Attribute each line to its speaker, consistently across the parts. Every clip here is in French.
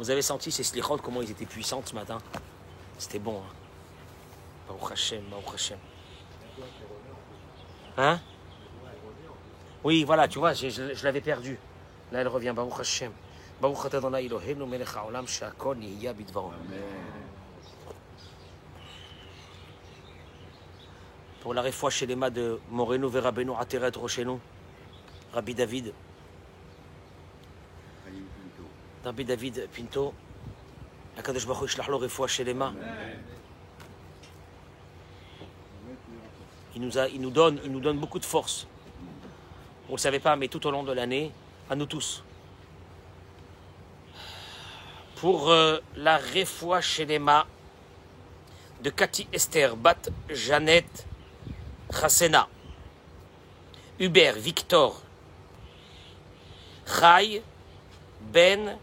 Speaker 1: Vous avez senti ces slichot, comment ils étaient puissants ce matin? C'était bon. Hein? Baruch Hashem, Baruch Hashem. Hein? Oui, voilà, tu vois, je l'avais perdu. Là, elle revient. Baruch Hashem. Baruch Atah Adonai Eloheinu melech haolam she'akol nihya bidvaro. Pour la réfoua chez les mâts de Moreno Verabeno Ateret Rochenu, Rabbi David. Rabbi David Pinto. Akadosh Baruch Hu yishlach lo réfoua chez les mâts. Il nous donne beaucoup de force. Vous ne le savez pas, mais tout au long de l'année, à nous tous. Pour la réfoua chez les mâts de Cathy Esther, Bat Jeannette Chassena, Hubert Victor, Chai Ben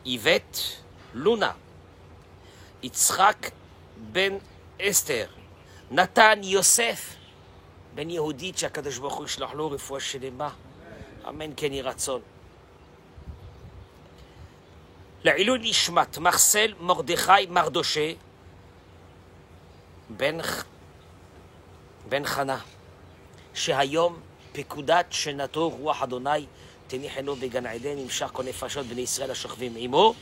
Speaker 1: Yvette Luna, Yitzhak Ben Esther, Nathan Yosef Ben Yehudit, שהקדוש ברוך הוא ישלח לו רפואה שלמה, אמן כן יהי רצון. לעילוי נשמת מרסל מרדכי מרדושה בן חנה, שהיום פקודת שנתו רוח אדוני תניחנו בגן עדן, נמשך כל נפשות בני ישראל השוכבים עמו,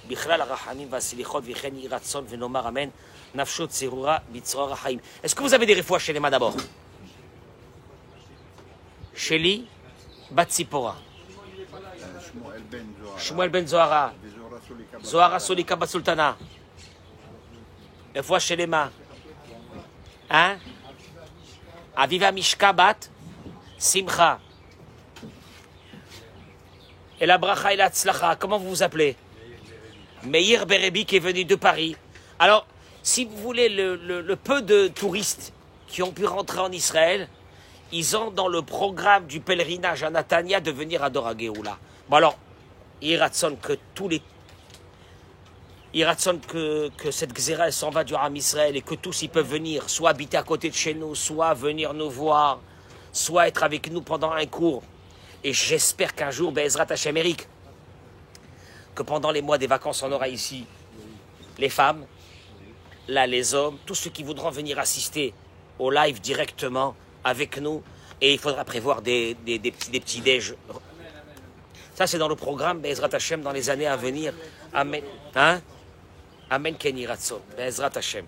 Speaker 1: בכלל הרחמים והסליחות, וכן יהי רצון ונאמר אמן, נפשו צרורה בצרור החיים. Est-ce que vous avez des רפואה שלמה d'abord? שלי, בת ציפורה. שמואל בן זוהרה. זוהרה סוליקה בסולטנה. רפואה שלמה. אביבה משקה בת שמחה. Et la bracha et la tzlacha, comment vous vous appelez? Meir Berebi qui est venu de Paris. Alors, si vous voulez, le peu de touristes qui ont pu rentrer en Israël, ils ont dans le programme du pèlerinage à Natania de venir à Dor HaGeoula. Bon alors, il ratson que tous les... Il ratson que cette Gzera s'en va du Ram Israël et que tous ils peuvent venir, soit habiter à côté de chez nous, soit venir nous voir, soit être avec nous pendant un cours. Et j'espère qu'un jour, Be'ezrat Hashem Eric, que pendant les mois des vacances, on aura ici les femmes, là les hommes, tous ceux qui voudront venir assister au live directement avec nous, et il faudra prévoir des petits déj. Ça, c'est dans le programme Be'ezrat Hashem dans les années à venir. Amen. Hein? Amen Kenyi Ratson. Be'ezrat Hashem.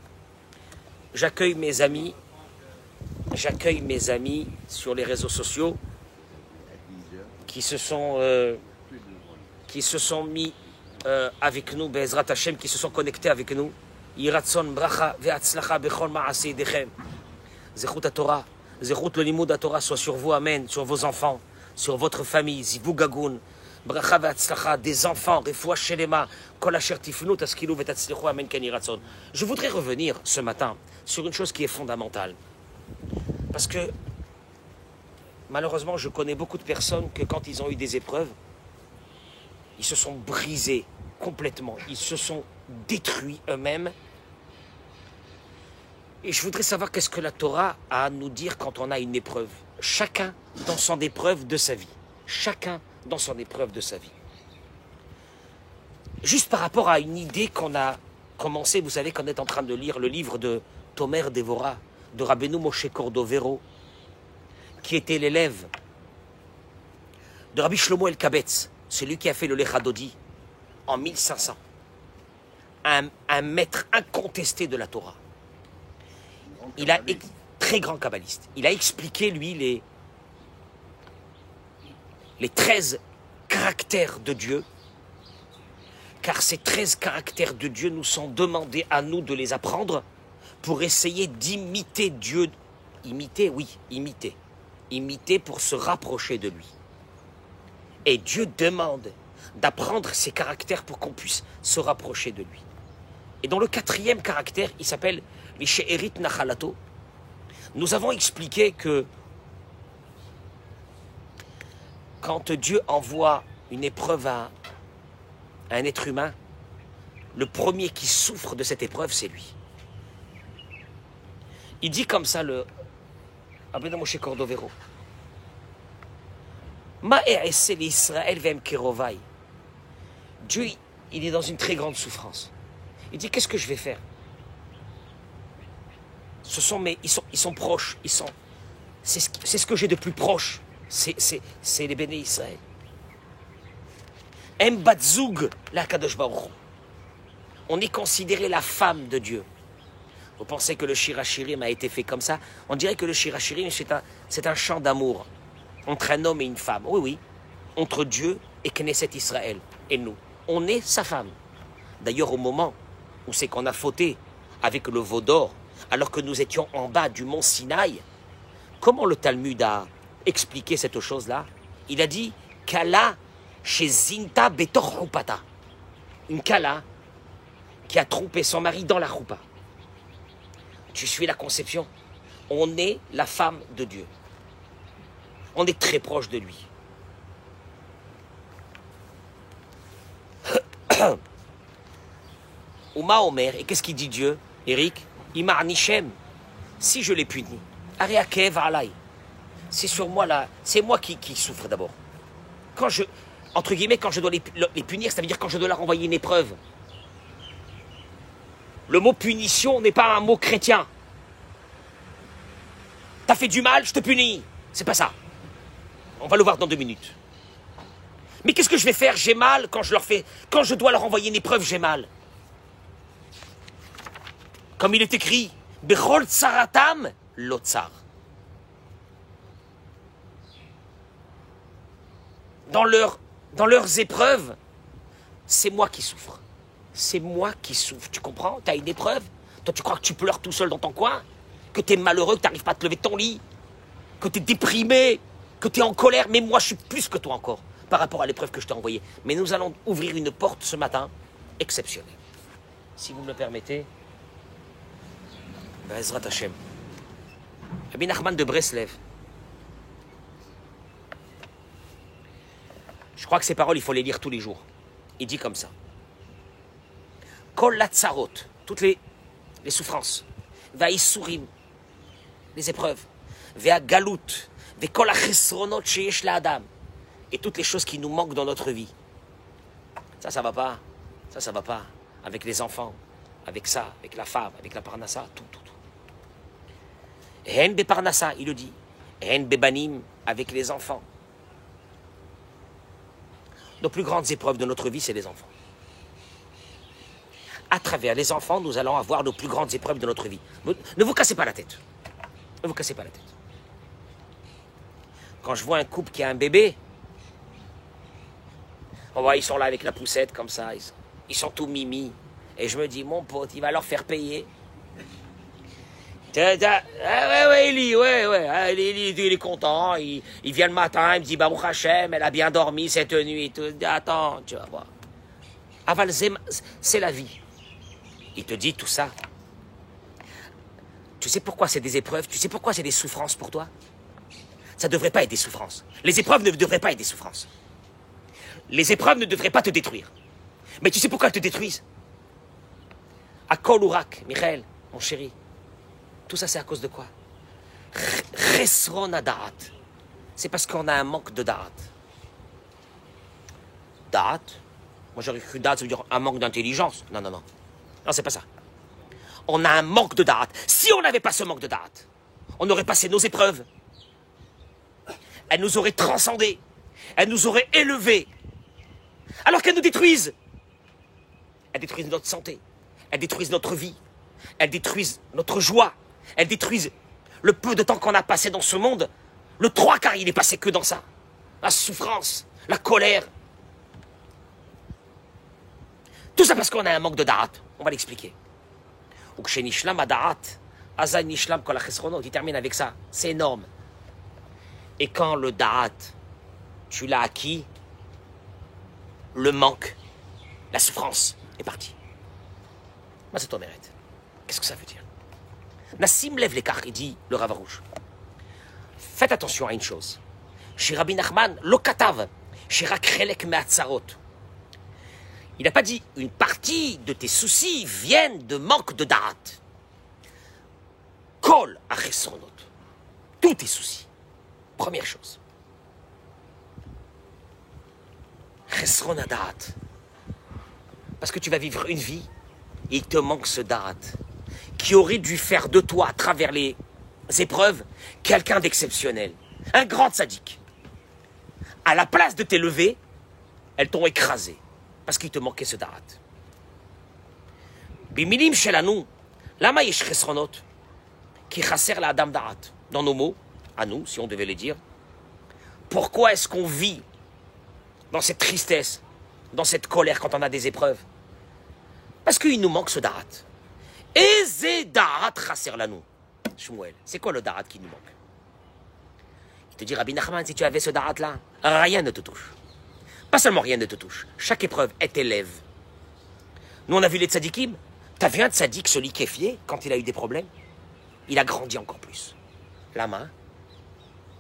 Speaker 1: J'accueille mes amis sur les réseaux sociaux qui se sont mis avec nous, Be'ezrat Hashem, qui se sont connectés avec nous. Yiratson bracha ve'atzlacha bechol ma'aseh dechem. Zechut HaTorah. Zechut le limud HaTorah soit sur vous, amen, sur vos enfants, sur votre famille, Zivu Gagoun, Bracha ve'atzlacha, des enfants, Refoua Shelema, Kol Asher Tifnu, Taskilu ve'tatzlichu, amen, Keni Ratson. Je voudrais revenir ce matin sur une chose qui est fondamentale. Parce que, malheureusement, je connais beaucoup de personnes que quand ils ont eu des épreuves, ils se sont brisés complètement, ils se sont détruits eux-mêmes. Et je voudrais savoir qu'est-ce que la Torah a à nous dire quand on a une épreuve. Chacun dans son épreuve de sa vie. Chacun dans son épreuve de sa vie. Juste par rapport à une idée qu'on a commencé, vous savez qu'on est en train de lire le livre de Tomer Devora, de Rabbeinu Moshe Cordovero, qui était l'élève de Rabbi Shlomo El-Kabetz, celui qui a fait le Lechadodi en 1500. Un maître incontesté de la Torah. Il a très grand kabbaliste. Il a expliqué, lui, les 13 caractères de Dieu, car ces 13 caractères de Dieu nous sont demandés à nous de les apprendre pour essayer d'imiter Dieu. Imiter, oui, imiter. Imiter pour se rapprocher de lui. Et Dieu demande d'apprendre ces caractères pour qu'on puisse se rapprocher de lui. Et dans le 4e caractère, il s'appelle Mishe'erit Nachalato. Nous avons expliqué que quand Dieu envoie une épreuve à un être humain, le premier qui souffre de cette épreuve, c'est lui. Il dit comme ça, le Rabbeinu Moshe Cordovero, Ma e'esel Israël vem kerovai. Dieu, il est dans une très grande souffrance. Il dit, qu'est-ce que je vais faire? Ils sont proches, c'est ce que j'ai de plus proche, c'est les béné Israël. Em Batzoug, la Kadosh Baruch Hu. On est considéré la femme de Dieu. Vous pensez que le Shir HaShirim a été fait comme ça? On dirait que le Shir HaShirim, c'est un chant d'amour entre un homme et une femme. Oui, oui, entre Dieu et Knesset Israël et nous. On est sa femme. D'ailleurs, au moment où c'est qu'on a fauté avec le veau d'or, alors que nous étions en bas du mont Sinaï, comment le Talmud a expliqué cette chose-là? Il a dit « Kala chez Zinta betor choupata ». Une Kala qui a trompé son mari dans la choupa. Tu suis la conception? On est la femme de Dieu. On est très proche de lui. Ouma Omer, et qu'est-ce qu'il dit Dieu, Eric? Imar Nichem, si je l'ai puni, Areakev Alay, c'est sur moi là, c'est moi qui souffre d'abord. Quand je, entre guillemets, quand je dois les punir, ça veut dire quand je dois leur envoyer une épreuve. Le mot punition n'est pas un mot chrétien. T'as fait du mal, je te punis. C'est pas ça. On va le voir dans 2 minutes. Mais qu'est-ce que je vais faire? J'ai mal quand je dois leur envoyer une épreuve, j'ai mal. Comme il est écrit, Bechol tsaratam lotsar. Dans leurs épreuves, c'est moi qui souffre. C'est moi qui souffre. Tu comprends? Tu as une épreuve. Toi, tu crois que tu pleures tout seul dans ton coin? Que tu es malheureux, que tu n'arrives pas à te lever de ton lit? Que tu es déprimé? Que tu es en colère? Mais moi, je suis plus que toi encore par rapport à l'épreuve que je t'ai envoyée. Mais nous allons ouvrir une porte ce matin exceptionnelle. Si vous me le permettez. Bezrat Hashem. Rabbi Nachman de Breslev. Je crois que ces paroles, il faut les lire tous les jours. Il dit comme ça. Kol latzarot, toutes les souffrances. Vaïsourim, les épreuves. Vea galout, ve kol achesronot sheyesh la'adam. Et toutes les choses qui nous manquent dans notre vie. Ça va pas. Ça va pas. Avec les enfants, avec ça, avec la femme, avec la parnassa, tout. Hen be parnassa, il le dit. Hen be banim, avec les enfants. Nos plus grandes épreuves de notre vie, c'est les enfants. À travers les enfants, nous allons avoir nos plus grandes épreuves de notre vie. Ne vous cassez pas la tête. Ne vous cassez pas la tête. Quand je vois un couple qui a un bébé, on voit, ils sont là avec la poussette comme ça, ils sont tout mimi. Et je me dis, mon pote, il va leur faire payer. Ouais, il est content. Il vient le matin, il me dit, Baruch Hashem, elle a bien dormi cette nuit. Et tout. Attends, tu vas voir. Aval, c'est la vie. Il te dit tout ça. Tu sais pourquoi c'est des épreuves? Tu sais pourquoi c'est des souffrances pour toi? Ça ne devrait pas être des souffrances. Les épreuves ne devraient pas être des souffrances. Les épreuves ne devraient pas te détruire. Mais tu sais pourquoi elles te détruisent? À Kol Urak, Michael, mon chéri. Tout ça, c'est à cause de quoi? Chesron Da'at. C'est parce qu'on a un manque de Da'at. Da'at? Moi, j'aurais cru Da'at, ça veut dire un manque d'intelligence. Non. Non, c'est pas ça. On a un manque de Da'at. Si on n'avait pas ce manque de Da'at, on aurait passé nos épreuves. Elles nous auraient transcendés. Elles nous auraient élevés. Alors qu'elles nous détruisent. Elles détruisent notre santé. Elles détruisent notre vie. Elles détruisent notre joie. Elles détruisent le peu de temps qu'on a passé dans ce monde. Le 3/4, il est passé que dans ça. La souffrance, la colère. Tout ça parce qu'on a un manque de da'at. On va l'expliquer. Il termine avec ça. C'est énorme. Et quand le da'at, tu l'as acquis, le manque, la souffrance est partie. Moi, c'est ton mérite. Qu'est-ce que ça veut dire? Nassim lève l'écart, il dit le Rav Rouge. Faites attention à une chose. Chez Rabbi Nachman, lokatav, chez Rakrelek me'atzarot. Il n'a pas dit une partie de tes soucis viennent de manque de da'at. Kol achesronot. Tous tes soucis. Première chose. Chesron da'at. Parce que tu vas vivre une vie et il te manque ce darat qui aurait dû faire de toi, à travers les épreuves, quelqu'un d'exceptionnel. Un grand sadique. À la place de t'élever, elles t'ont écrasé parce qu'il te manquait ce darat. Bimilim shelanu, lama yesh chesronot, ki chaser la adam darat. Dans nos mots, à nous, si on devait les dire, pourquoi est-ce qu'on vit dans cette tristesse, dans cette colère quand on a des épreuves? Parce qu'il nous manque ce darat. Eze darat chaser lanu. Shmuel, c'est quoi le darat qui nous manque? Il te dit, Rabbi Nachman, si tu avais ce darat-là, rien ne te touche. Pas seulement rien ne te touche, chaque épreuve, elle t'élève. Nous, on a vu les tzadikim. T'as vu un tzadik, celui qui est fier, quand il a eu des problèmes? Il a grandi encore plus. La main,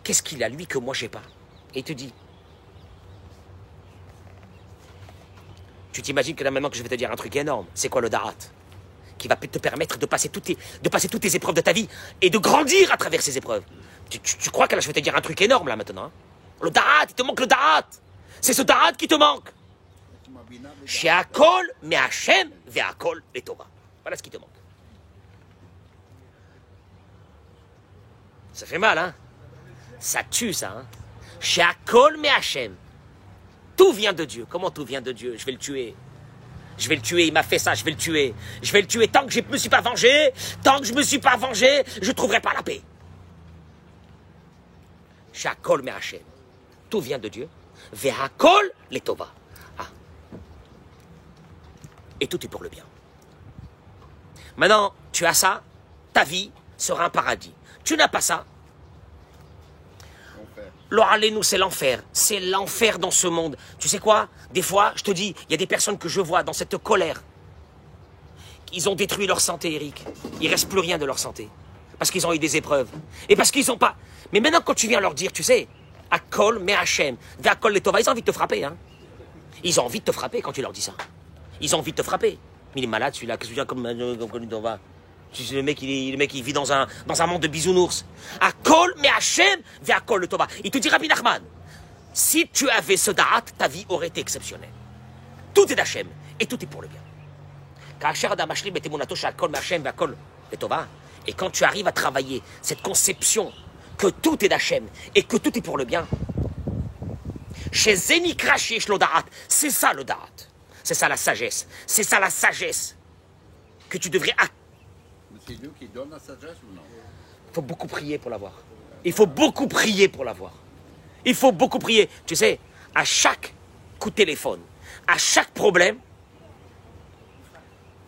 Speaker 1: qu'est-ce qu'il a, lui, que moi, j'ai pas? Et il te dit, tu t'imagines que là, maintenant que je vais te dire un truc énorme, c'est quoi le darat? Qui va te permettre de passer toutes tes épreuves de ta vie et de grandir à travers ces épreuves. Tu crois que là, je vais te dire un truc énorme, là, maintenant, hein? Le darat, il te manque le darat. C'est ce darat qui te manque. She'akol me'Hashem ve'akol letova. Voilà ce qui te manque. Ça fait mal, hein? Ça tue, ça, hein? She'akol me'Hashem. Tout vient de Dieu. Comment tout vient de Dieu? Je vais le tuer. Je vais le tuer, il m'a fait ça, je vais le tuer. Je vais le tuer tant que je ne me suis pas vengé. Tant que je ne me suis pas vengé, je ne trouverai pas la paix. She'akol me'Hashem. Tout vient de Dieu. Ve'akol letova. Et tout est pour le bien. Maintenant, tu as ça, ta vie sera un paradis. Tu n'as pas ça. L'oralenu, c'est l'enfer. C'est l'enfer dans ce monde. Tu sais quoi? Des fois, je te dis, il y a des personnes que je vois dans cette colère. Ils ont détruit leur santé, Eric. Il ne reste plus rien de leur santé. Parce qu'ils ont eu des épreuves. Et parce qu'ils n'ont pas... Mais maintenant, quand tu viens leur dire, tu sais, Akol, me'Hashem, ve'akol letova, ils ont envie de te frapper, hein. Ils ont envie de te frapper quand tu leur dis ça. Ils ont envie de te frapper. Mais il est malade, celui-là. Qu'est-ce que tu viens comme va? Le mec, il vit dans un monde de bisounours. Akol, me'Hashem, ve'akol letova. Il te dit, Rabbi Nachman, si tu avais ce darat, ta vie aurait été exceptionnelle. Tout est d'Hashem. Et tout est pour le bien. Et quand tu arrives à travailler cette conception que tout est d'Hachem et que tout est pour le bien, chez Zenikra, chez Shlodarat, c'est ça le darat. C'est ça la sagesse. C'est ça la sagesse que tu devrais...
Speaker 2: Mais c'est Dieu qui donne la sagesse ou non?
Speaker 1: Il faut beaucoup prier pour l'avoir. Il faut beaucoup prier pour l'avoir. Il faut beaucoup prier. Tu sais, à chaque coup de téléphone, à chaque problème,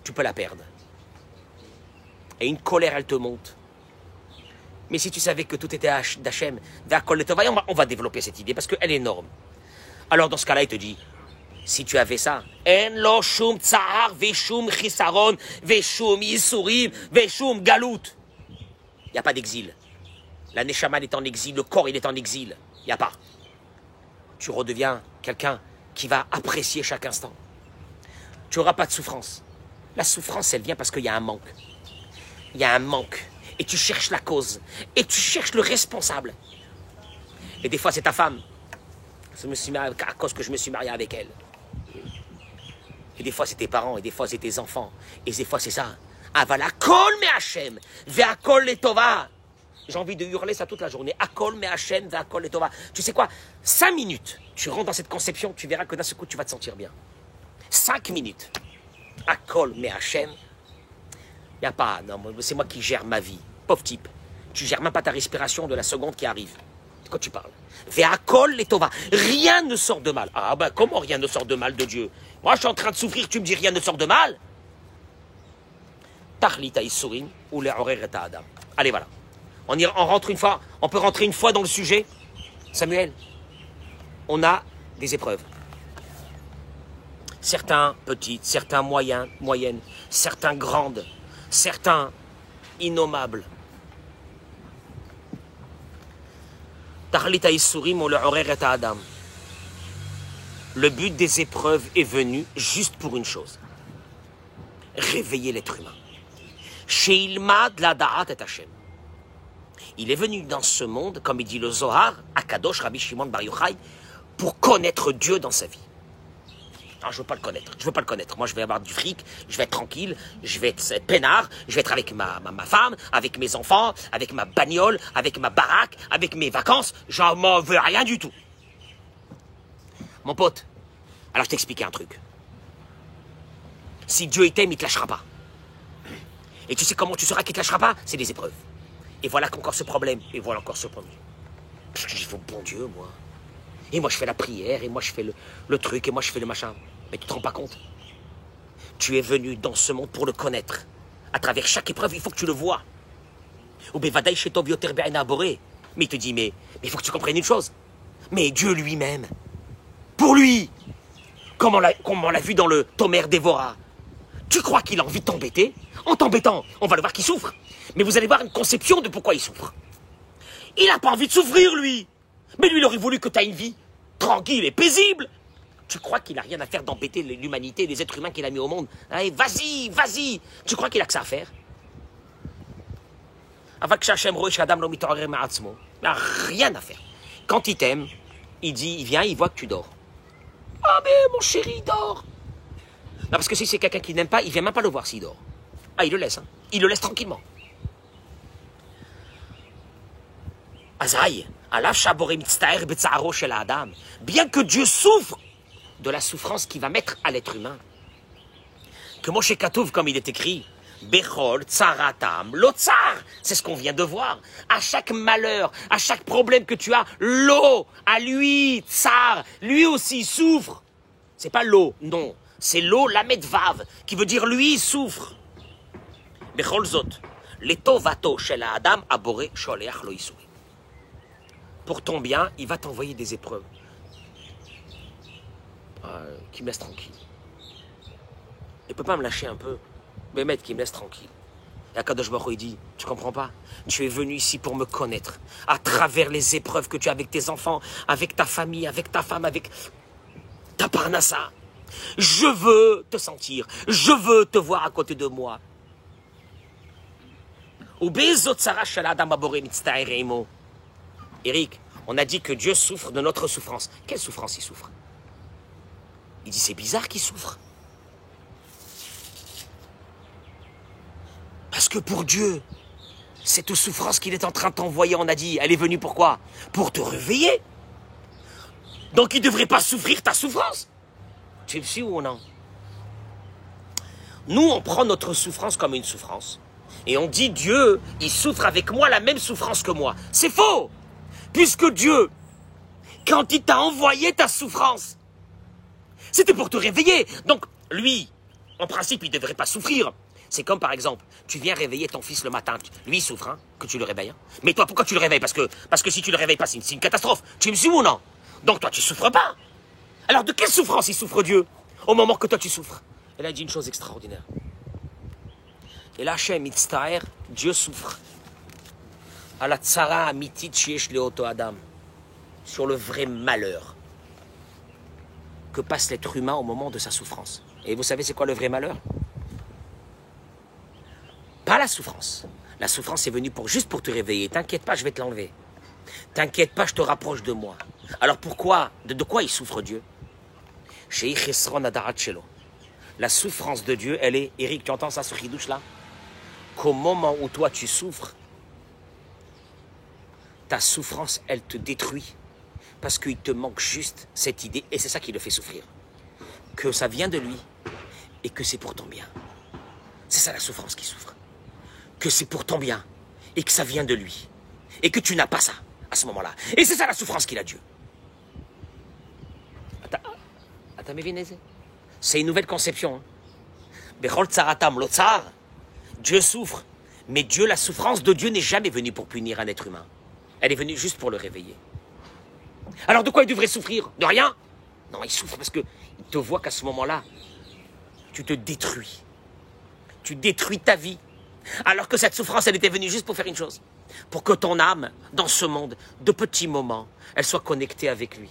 Speaker 1: tu peux la perdre. Et une colère, elle te monte. Mais si tu savais que tout était d'Hachem, on va développer cette idée parce qu'elle est énorme. Alors dans ce cas-là, il te dit, si tu avais ça, en lo shum tsar veshum chisaron veshum isurim veshum galout. Il n'y a pas d'exil. La neshama est en exil, le corps il est en exil. Il n'y a pas. Tu redeviens quelqu'un qui va apprécier chaque instant. Tu n'auras pas de souffrance. La souffrance, elle vient parce qu'il y a un manque. Il y a un manque. Et tu cherches la cause. Et tu cherches le responsable. Et des fois, c'est ta femme. À cause que je me suis marié avec elle. Et des fois, c'est tes parents. Et des fois, c'est tes enfants. Et des fois, c'est ça. Avala kol me Hachem. Ve'akol letova. J'ai envie de hurler ça toute la journée. Akol me Hachem. Ve'akol letova. Tu sais quoi? 5 minutes. Tu rentres dans cette conception. Tu verras que d'un seul coup, tu vas te sentir bien. 5 minutes. Akol me Hachem. Il n'y a pas, non, c'est moi qui gère ma vie. Pauvre type. Tu gères même pas ta respiration de la seconde qui arrive. De quoi tu parles? Ve'akol letova. Rien ne sort de mal. Ah ben, comment rien ne sort de mal de Dieu? Moi, je suis en train de souffrir, tu me dis rien ne sort de mal? Tachlita isurim ou le'orer et adam. Allez, voilà. On rentre une fois, on peut rentrer une fois dans le sujet. Samuel, on a des épreuves. Certains petites, certains moyennes, certains grandes, certains innommables. Tachlita isurim ou le'orer et adam. Le but des épreuves est venu juste pour une chose. Réveiller l'être humain. Sheilmad la da'at et Hashem. Il est venu dans ce monde, comme il dit le Zohar, à Kadosh Rabbi Shimon Bar Yochai, pour connaître Dieu dans sa vie. Ah, je veux pas le connaître. Je veux pas le connaître. Moi, je vais avoir du fric, je vais être tranquille, je vais être peinard, je vais être avec ma femme, avec mes enfants, avec ma bagnole, avec ma baraque, avec mes vacances. J'en m'en veux rien du tout. Mon pote, alors je t'expliquais un truc. Si Dieu t'aime, il te lâchera pas. Et tu sais comment tu sauras qu'il te lâchera pas? C'est des épreuves. Et voilà qu'encore ce problème. Et voilà encore ce problème. Parce que j'ai fait bon Dieu, moi. Et moi, je fais la prière, et moi, je fais le truc, et moi, je fais le machin. Mais tu te rends pas compte? Tu es venu dans ce monde pour le connaître. À travers chaque épreuve, il faut que tu le vois. Mais il te dit, mais il faut que tu comprennes une chose. Mais Dieu lui-même, pour lui, comme on l'a vu dans le Tomer Dévora, tu crois qu'il a envie de t'embêter? En t'embêtant, on va le voir qu'il souffre. Mais vous allez voir une conception de pourquoi il souffre. Il n'a pas envie de souffrir, lui. Mais lui, il aurait voulu que tu aies une vie tranquille et paisible. Tu crois qu'il n'a rien à faire d'embêter l'humanité, les êtres humains qu'il a mis au monde? Allez, vas-y, vas-y. Tu crois qu'il a que ça à faire? Il n'a rien à faire. Quand il t'aime, il vient, il voit que tu dors. Ah, mais mon chéri, il dort. Non, parce que si c'est quelqu'un qui n'aime pas, il ne vient même pas le voir s'il dort. Ah, il le laisse, hein. Il le laisse tranquillement. Azaï, bien que Dieu souffre de la souffrance qu'il va mettre à l'être humain, que Moshe Katouv, comme il est écrit, Bechol, Tsaratam, Lotsar, c'est ce qu'on vient de voir. À chaque malheur, à chaque problème que tu as, l'eau, à lui, Tsar, lui aussi souffre. C'est pas l'eau, non. C'est l'eau, la medvav, qui veut dire lui souffre. Bechol Zot, Letovato, Shel Adam, Abore, Sholeach, Loisui. Pour ton bien, il va t'envoyer des épreuves. Qui me laisse tranquille. Il ne peut pas me lâcher un peu. Mais maître, qui me laisse tranquille. Et Akadosh Baruch Hu, il dit, tu comprends pas? Tu es venu ici pour me connaître. À travers les épreuves que tu as avec tes enfants, avec ta famille, avec ta femme, avec ta parnassa. Je veux te sentir. Je veux te voir à côté de moi. Eric, on a dit que Dieu souffre de notre souffrance. Quelle souffrance il souffre? Il dit, c'est bizarre qu'il souffre. Parce que pour Dieu, cette souffrance qu'il est en train de t'envoyer, on a dit, elle est venue pourquoi? Pour te réveiller. Donc il ne devrait pas souffrir ta souffrance. Tu es sûr ou non? Nous, on prend notre souffrance comme une souffrance. Et on dit, Dieu, il souffre avec moi la même souffrance que moi. C'est faux! Puisque Dieu, quand il t'a envoyé ta souffrance, c'était pour te réveiller. Donc, lui, en principe, il ne devrait pas souffrir. C'est comme, par exemple, tu viens réveiller ton fils le matin. Lui, il souffre, hein, que tu le réveilles. Hein. Mais toi, pourquoi tu le réveilles? Parce que si tu le réveilles pas, c'est une catastrophe. Tu me suis ou non? Donc, toi, tu souffres pas. Alors, de quelle souffrance il souffre Dieu au moment que toi, tu souffres? Elle a dit une chose extraordinaire. Et là, Hachem, Mitztaer, Dieu souffre. À la tsara amitit shiesh leoto adam. Sur le vrai malheur que passe l'être humain au moment de sa souffrance. Et vous savez c'est quoi le vrai malheur? Pas la souffrance. La souffrance est venue juste pour te réveiller. T'inquiète pas, je vais te l'enlever. T'inquiète pas, je te rapproche de moi. Alors pourquoi? De quoi il souffre Dieu? La souffrance de Dieu, elle est... Eric, tu entends ça sur Hidouche là? Qu'au moment où toi tu souffres, ta souffrance, elle te détruit. Parce qu'il te manque juste cette idée, et c'est ça qui le fait souffrir. Que ça vient de lui, et que c'est pour ton bien. C'est ça la souffrance qui souffre. Que c'est pour ton bien, et que ça vient de lui. Et que tu n'as pas ça, à ce moment-là. Et c'est ça la souffrance qu'il a Dieu. Attends, c'est une nouvelle conception. Bechol tsaratam lotsar. Dieu souffre. Mais Dieu, la souffrance de Dieu n'est jamais venue pour punir un être humain. Elle est venue juste pour le réveiller. Alors de quoi il devrait souffrir? De rien? Non, il souffre parce qu'il te voit qu'à ce moment-là, tu te détruis. Tu détruis ta vie. Alors que cette souffrance, elle était venue juste pour faire une chose. Pour que ton âme, dans ce monde, de petits moments, elle soit connectée avec lui.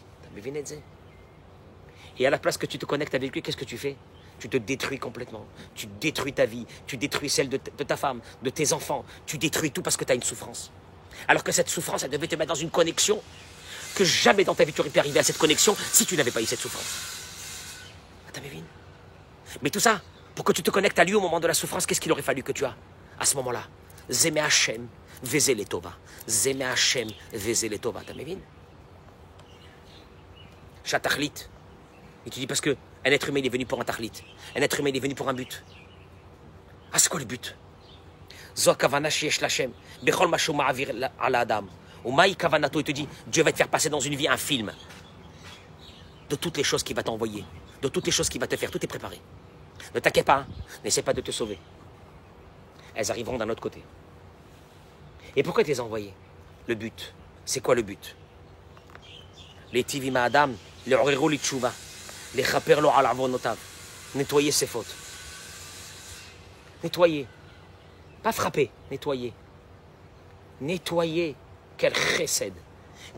Speaker 1: Et à la place que tu te connectes avec lui, qu'est-ce que tu fais? Tu te détruis complètement. Tu détruis ta vie. Tu détruis celle de ta femme, de tes enfants. Tu détruis tout parce que tu as une souffrance. Alors que cette souffrance, elle devait te mettre dans une connexion que jamais dans ta vie tu aurais pu arriver à cette connexion si tu n'avais pas eu cette souffrance. T'as vu? Mais tout ça, pour que tu te connectes à lui au moment de la souffrance, qu'est-ce qu'il aurait fallu que tu as à ce moment-là? Zeme Hashem, Veze Letova. Zeme Hashem, Veze Letova. T'as vu? Chatachlit. Et tu dis parce que un être humain il est venu pour un tachlit. Un être humain il est venu pour un but. Ah, c'est quoi le but? Zo kavana sheyesh lachem. Bechol mashu ma'avir ala adam. Ou maï kavanato, il te dit, Dieu va te faire passer dans une vie un film de toutes les choses qu'il va t'envoyer, de toutes les choses qu'il va te faire, tout est préparé. Ne t'inquiète pas, hein. N'essaie pas de te sauver. Elles arriveront d'un autre côté. Et pourquoi tu les as envoyées? Le but, c'est quoi le but? Les tivima adam, les oriro li tchouva, les chaperlo al avonotav. Nettoyer ses fautes. Nettoyer. Pas frapper, nettoyer. Nettoyer. Quel chesed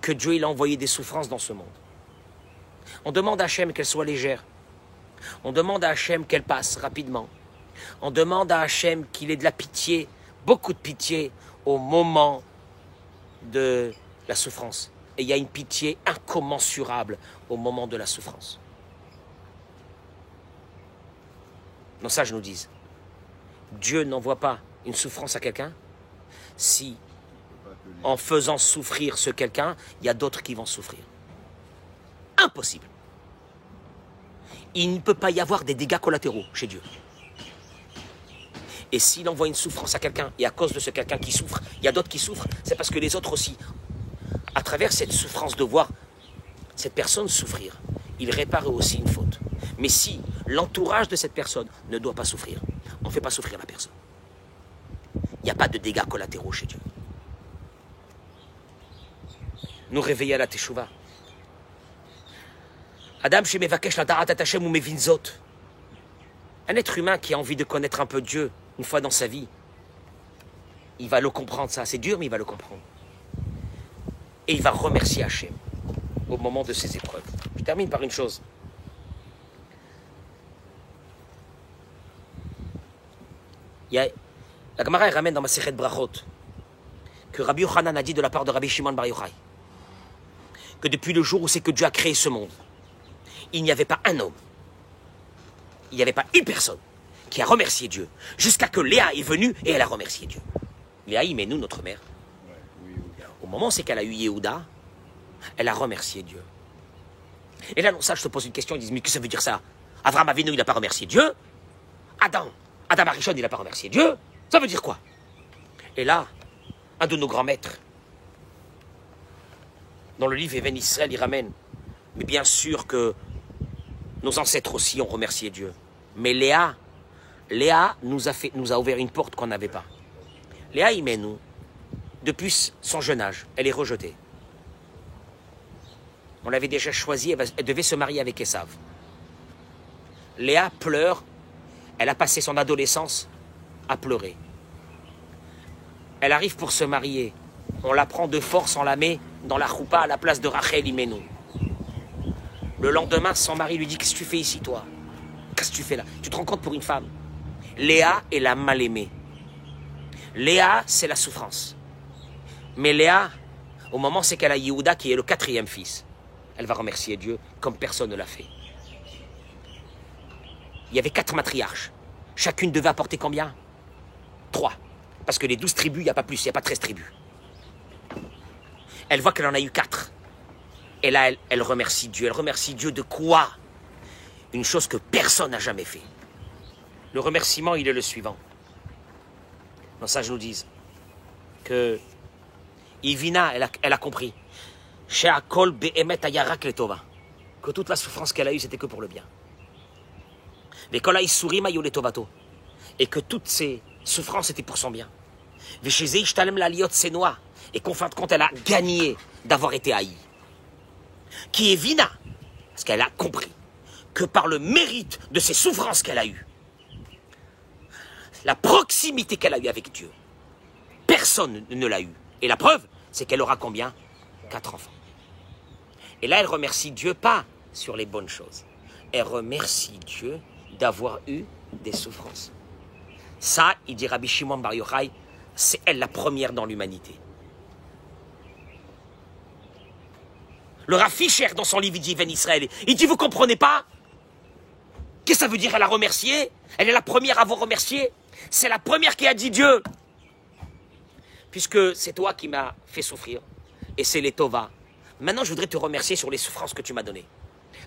Speaker 1: que Dieu il a envoyé des souffrances dans ce monde. On demande à Hachem qu'elle soit légère. On demande à Hachem qu'elle passe rapidement. On demande à Hachem qu'il ait de la pitié, beaucoup de pitié au moment de la souffrance. Et il y a une pitié incommensurable au moment de la souffrance. Nos sages nous disent, Dieu n'envoie pas une souffrance à quelqu'un si, en faisant souffrir ce quelqu'un, il y a d'autres qui vont souffrir. Impossible. Il ne peut pas y avoir des dégâts collatéraux chez Dieu. Et s'il envoie une souffrance à quelqu'un, et à cause de ce quelqu'un qui souffre, il y a d'autres qui souffrent, c'est parce que les autres aussi, à travers cette souffrance de voir cette personne souffrir, il répare aussi une faute. Mais si l'entourage de cette personne ne doit pas souffrir, on ne fait pas souffrir la personne. Il n'y a pas de dégâts collatéraux chez Dieu. Nous réveiller à la teshuva. Adam shemevakesh la da'at Hashem ou mevinzot. Un être humain qui a envie de connaître un peu Dieu une fois dans sa vie, il va le comprendre ça. C'est dur, mais il va le comprendre. Et il va remercier Hashem au moment de ses épreuves. Je termine par une chose. La Gemara elle ramène dans ma Masechet Brachot que Rabbi Yochanan a dit de la part de Rabbi Shimon Bar Yochai que depuis le jour où c'est que Dieu a créé ce monde, il n'y avait pas un homme, il n'y avait pas une personne qui a remercié Dieu, jusqu'à que Léa est venue et elle a remercié Dieu. Léa, il met nous, notre mère. Au moment où c'est qu'elle a eu Yehuda, elle a remercié Dieu. Et là, non, ça, je te pose une question, ils disent, mais qu'est-ce que ça veut dire ça? Avraham Avinu, il n'a pas remercié Dieu. Adam Arishon, il n'a pas remercié Dieu. Ça veut dire quoi? Et là, un de nos grands maîtres, dans le livre Even Israël, il ramène, mais bien sûr que nos ancêtres aussi ont remercié Dieu. Mais Léa nous a ouvert une porte qu'on n'avait pas. Léa, il met nous, depuis son jeune âge, elle est rejetée. On l'avait déjà choisie, elle devait se marier avec Esav. Léa pleure, elle a passé son adolescence à pleurer. Elle arrive pour se marier, on la prend de force, on la met dans la choupa à la place de Rachel Imenu. Le lendemain, son mari lui dit, qu'est-ce que tu fais ici, toi? Qu'est-ce que tu fais là? Tu te rends compte pour une femme? Léa est la mal-aimée. Léa, c'est la souffrance. Mais Léa, au moment c'est qu'elle a Yehuda, qui est le 4e fils, elle va remercier Dieu comme personne ne l'a fait. Il y avait 4 matriarches. Chacune devait apporter combien? 3. Parce que les 12 tribus, il n'y a pas plus, il n'y a pas 13 tribus. Elle voit qu'elle en a eu 4. Et là, elle remercie Dieu. Elle remercie Dieu de quoi? Une chose que personne n'a jamais fait. Le remerciement, il est le suivant. Nos sages nous disent que Ivina, elle a compris. Que toute la souffrance qu'elle a eue, c'était que pour le bien. Et que toutes ces souffrances étaient pour son bien. Et qu'en fin de compte, elle a gagné d'avoir été haïe. Qui est Vina, parce qu'elle a compris que par le mérite de ces souffrances qu'elle a eues, la proximité qu'elle a eue avec Dieu, personne ne l'a eue. Et la preuve, c'est qu'elle aura combien? 4 enfants. Et là, elle remercie Dieu pas sur les bonnes choses. Elle remercie Dieu d'avoir eu des souffrances. Ça, il dit Rabbi Shimon Bar Yochai, c'est elle la première dans l'humanité. Le Rav Fischer, dans son livre, il dit Even Israël, il dit, vous comprenez pas? Qu'est-ce que ça veut dire? Elle a remercié. Elle est la première à avoir remercié. C'est la première qui a dit Dieu. Puisque c'est toi qui m'as fait souffrir. Et c'est les Tova. Maintenant, je voudrais te remercier sur les souffrances que tu m'as données.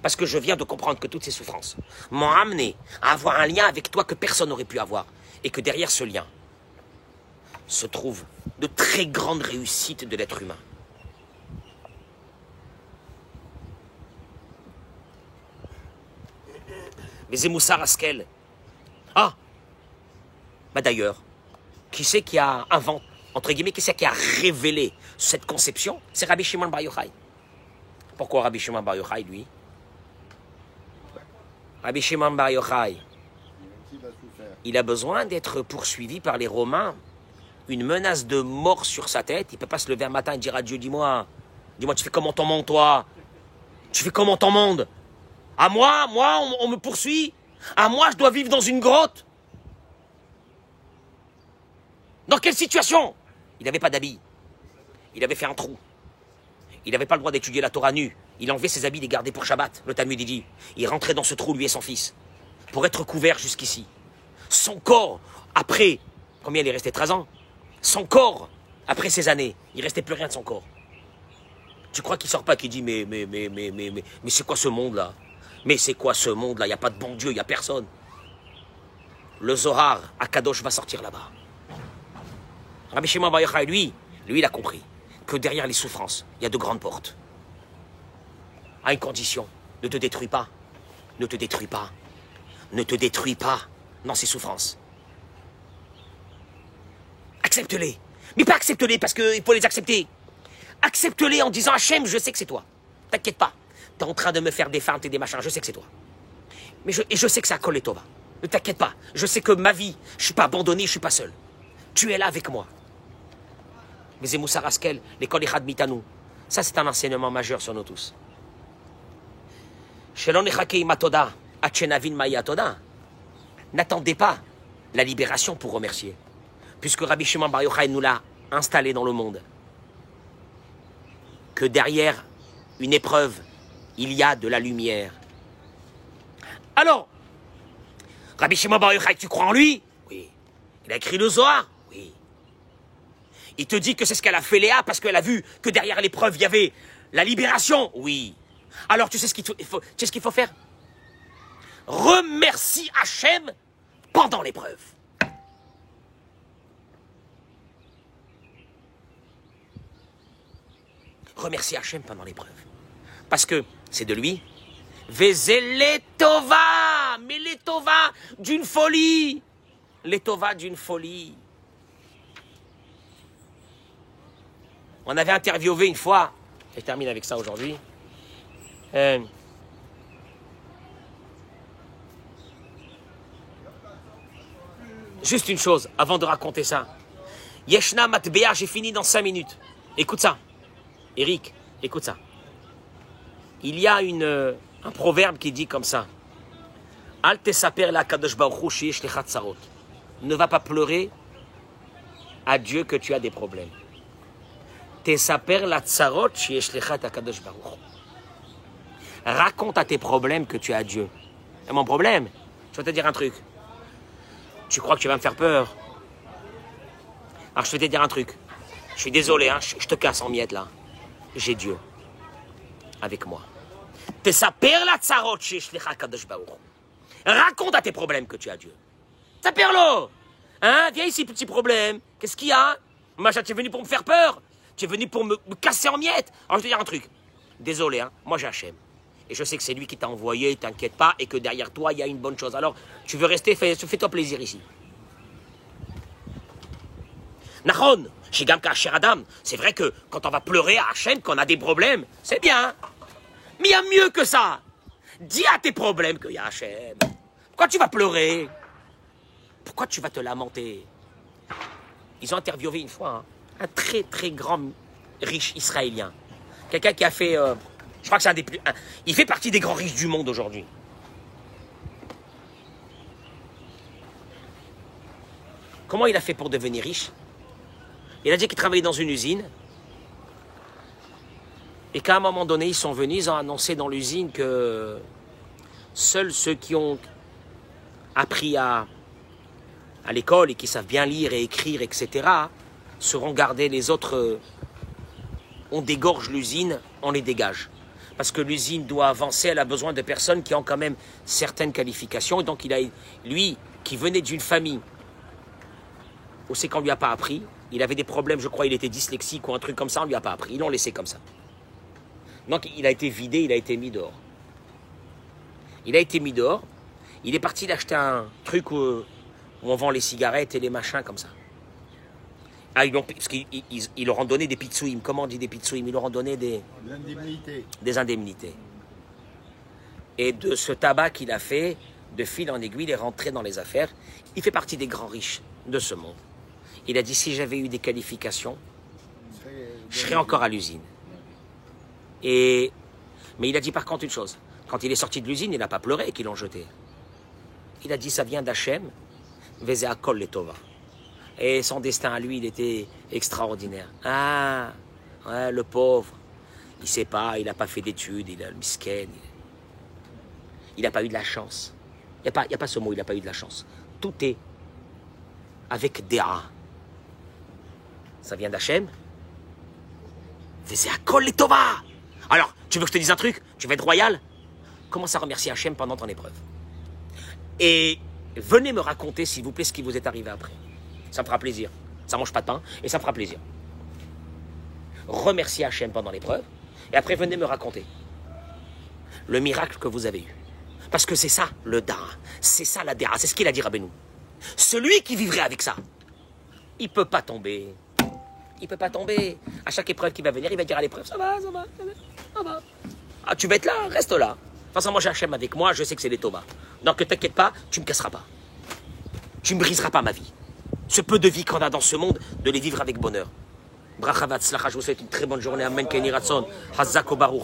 Speaker 1: Parce que je viens de comprendre que toutes ces souffrances m'ont amené à avoir un lien avec toi que personne n'aurait pu avoir. Et que derrière ce lien se trouvent de très grandes réussites de l'être humain. Mais Zemoussar Askel. Ah, bah d'ailleurs, qui c'est qui a inventé, entre guillemets, qui c'est qui a révélé cette conception? C'est Rabbi Shimon Bar Yochai. Pourquoi Rabbi Shimon Bar Yochai, lui? Rabbi Shimon Bar Yochai, il a besoin d'être poursuivi par les Romains. Une menace de mort sur sa tête. Il ne peut pas se lever un matin et dire à Dieu, dis-moi, tu fais comment ton monde, toi? Tu fais comment ton monde? À moi, on me poursuit. À moi, je dois vivre dans une grotte. Dans quelle situation? Il n'avait pas d'habits. Il avait fait un trou. Il n'avait pas le droit d'étudier la Torah nue. Il enlevait ses habits, les gardait pour Shabbat. Le Talmud dit. Il rentrait dans ce trou, lui et son fils, pour être couvert jusqu'ici. Son corps, après, combien il est resté? 13 ans. Son corps, après ces années, il ne restait plus rien de son corps. Tu crois qu'il ne sort pas, qu'il dit, mais c'est quoi ce monde-là? Mais c'est quoi ce monde-là? Il n'y a pas de bon Dieu, il n'y a personne. Le Zohar, Akadosh, va sortir là-bas. Rabbi Shimon Bar Yochai, lui, il a compris que derrière les souffrances, il y a de grandes portes. À une condition, ne te détruis pas. Ne te détruis pas. Ne te détruis pas dans ces souffrances. Accepte-les. Mais pas accepte-les parce qu'il faut les accepter. Accepte-les en disant Hachem, je sais que c'est toi. T'inquiète pas. T'es en train de me faire des feintes et des machins, je sais que c'est toi. Mais je sais que ça colle les Tova. Ne t'inquiète pas. Je sais que ma vie, je suis pas abandonné, je suis pas seul. Tu es là avec moi. Mais c'est Moussar Askel, l'école Echad Mitanou. Ça, c'est un enseignement majeur sur nous tous. N'attendez pas la libération pour remercier. Puisque Rabbi Shimon Bar Yochai nous l'a installé dans le monde. Que derrière une épreuve, il y a de la lumière. Alors, Rabbi Shimon Bar Yochai, tu crois en lui? Oui. Il a écrit le Zohar? Oui. Il te dit que c'est ce qu'elle a fait Léa parce qu'elle a vu que derrière l'épreuve, il y avait la libération? Oui. Alors, tu sais ce qu'il faut faire? Remercie Hachem pendant l'épreuve. Remercie Hachem pendant l'épreuve. Parce que c'est de lui. Vézélétova, mais l'étova d'une folie. L'étova d'une folie. On avait interviewé une fois, et je termine avec ça aujourd'hui, juste une chose, avant de raconter ça. Yeshna Matbea, j'ai fini dans 5 minutes. Écoute ça. Eric, écoute ça. Il y a un proverbe qui dit comme ça. Al tesaper la kadosh baruch hu sheyesh lecha tzarot. Ne va pas pleurer à Dieu que tu as des problèmes. Tesaper la tzarot sheyesh lecha ta kadosh baruch. Raconte à tes problèmes que tu as Dieu. Et mon problème, je vais te dire un truc. Tu crois que tu vas me faire peur? Alors je vais te dire un truc. Je suis désolé, hein, je te casse en miettes là. J'ai Dieu avec moi. Raconte à tes problèmes que tu as Dieu. Taperlo. Hein? Viens ici, petit problème. Qu'est-ce qu'il y a? Machin, tu es venu pour me faire peur. Tu es venu pour me casser en miettes. Alors je vais te dire un truc. Désolé, hein, moi j'ai Hachem. Et je sais que c'est lui qui t'a envoyé, t'inquiète pas, et que derrière toi, il y a une bonne chose. Alors, tu veux rester, fais-toi plaisir ici. Nahon, Shigam Kasher Adam, c'est vrai que quand on va pleurer à Hachem, qu'on a des problèmes, c'est bien. Mais il y a mieux que ça. Dis à tes problèmes qu'il y a Hachem. Pourquoi tu vas pleurer? Pourquoi tu vas te lamenter? Ils ont interviewé une fois un très très grand riche israélien. Quelqu'un qui a fait, je crois que c'est un des plus... il fait partie des grands riches du monde aujourd'hui. Comment il a fait pour devenir riche? Il a dit qu'il travaillait dans une usine et qu'à un moment donné, ils sont venus, ils ont annoncé dans l'usine que seuls ceux qui ont appris à l'école et qui savent bien lire et écrire, etc., seront gardés, les autres, on dégorge l'usine, on les dégage. Parce que l'usine doit avancer, elle a besoin de personnes qui ont quand même certaines qualifications. Et donc, lui, qui venait d'une famille où c'est qu'on ne lui a pas appris, il avait des problèmes, je crois, il était dyslexique ou un truc comme ça, on ne lui a pas appris, ils l'ont laissé comme ça. Donc, il a été vidé, il a été mis dehors. Il a été mis dehors, il est parti d'acheter un truc où on vend les cigarettes et les machins comme ça. Ah, parce qu'ils leur ont donné des pitsouim. Comment on dit des pitsouim? Ils leur ont donné des indemnités. Et de ce tabac qu'il a fait, de fil en aiguille, il est rentré dans les affaires. Il fait partie des grands riches de ce monde. Il a dit, si j'avais eu des qualifications, je serais encore à l'usine. Mais il a dit par contre une chose. Quand il est sorti de l'usine, il n'a pas pleuré qu'ils l'ont jeté. Il a dit, ça vient d'Hachem, Vezé Akol Letova. Et son destin à lui, il était extraordinaire. Ah, ouais, le pauvre. Il ne sait pas, il n'a pas fait d'études, il a le misken. Il n'a pas eu de la chance. Il n'y a pas ce mot, il n'a pas eu de la chance. Tout est avec Déa. Ça vient d'Hachem. C'est Akol Letova. Alors, tu veux que je te dise un truc? Tu veux être royal? Commence à remercier Hachem pendant ton épreuve. Et venez me raconter, s'il vous plaît, ce qui vous est arrivé après. Ça me fera plaisir. Ça mange pas de pain et ça me fera plaisir. Remerciez Hachem pendant l'épreuve et après venez me raconter le miracle que vous avez eu. Parce que c'est ça le dara, c'est ça la dara, c'est ce qu'il a dit Rabbeinu. Celui qui vivrait avec ça, il peut pas tomber. Il peut pas tomber. À chaque épreuve qui va venir, il va dire à l'épreuve, ça va. Ah, tu vas être là, reste là. De toute façon, moi j'ai Hachem avec moi, je sais que c'est les Thomas. Donc ne t'inquiète pas, tu me casseras pas. Tu me briseras pas ma vie. Ce peu de vie qu'on a dans ce monde, de les vivre avec bonheur. Bracha v'atzlacha, je vous souhaite une très bonne journée. Amen, Kenny Ratson. Hazak o Baruch.